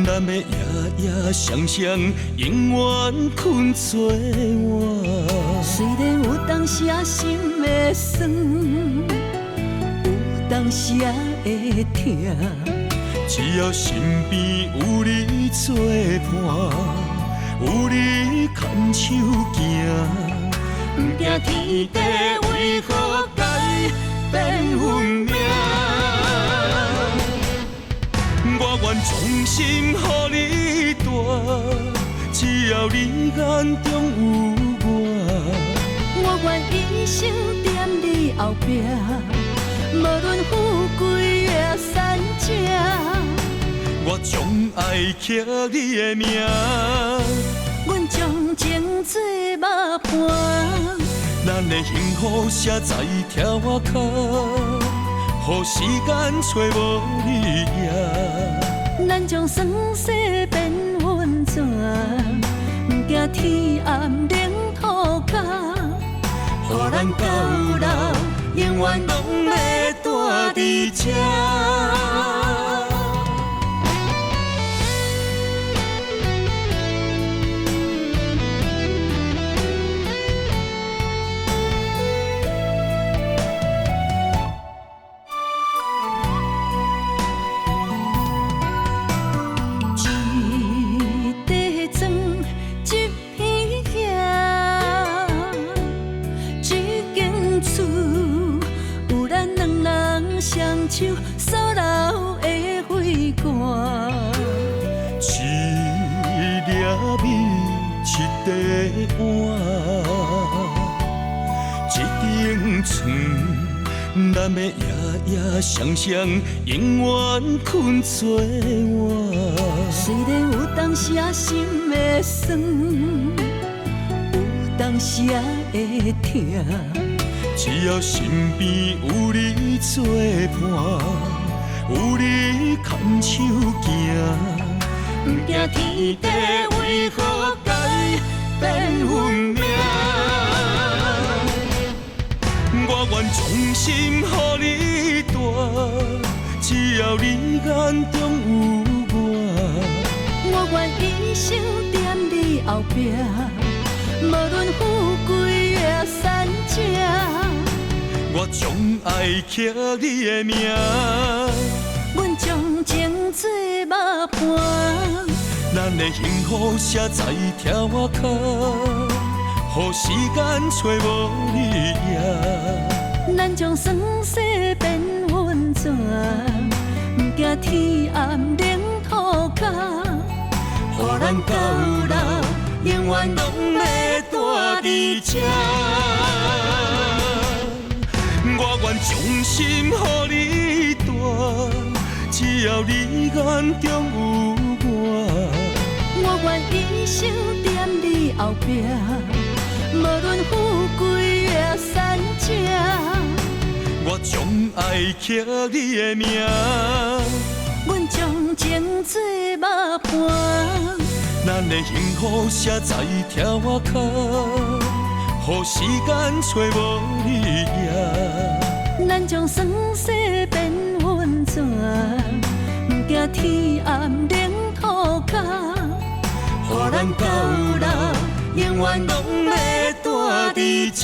咱要夜夜双双，永远困做我。虽然有当时啊心会酸，有当时啊会痛，只要身边有你作伴，有你牵手行，不惊天地为何改变运命。我愿衷心予你带，只要你眼中有我。我愿一生踮你后壁，无论富贵也善者。我将爱刻你的名，阮将情做幕伴，咱的幸福写在条脚，予时间找无你影。咱将酸涩变温泉，不惊天暗冷土甲，予咱到老永远拢要住伫这。手所留的花冠，一粒米，一块碗，一顶床，咱要夜夜双双，永远困做我。虽然有当时啊心会酸，有当时啊会痛。只要身边有你作伴，有你牵手行，不惊天地为何改变运命。我愿衷心予你带，只要你眼中有我。我愿一生踮你后壁，无论富贵也善者。我将爱刻你的名，阮将情做幕伴，咱的幸福写在条脚，予时间找无你影。咱将酸涩变温泉，不惊天暗冷土甲，予咱到老永远拢要住伫这。我愿衷心予你带，只要你眼中有我。我愿一生踮你后壁，无论富贵也善者。我将爱刻你的名，阮将情做幕伴，咱的幸福写在条脚，予时间找无你影。咱将酸涩变温泉，不惊天暗冷土甲，予咱到老永远拢要住伫这。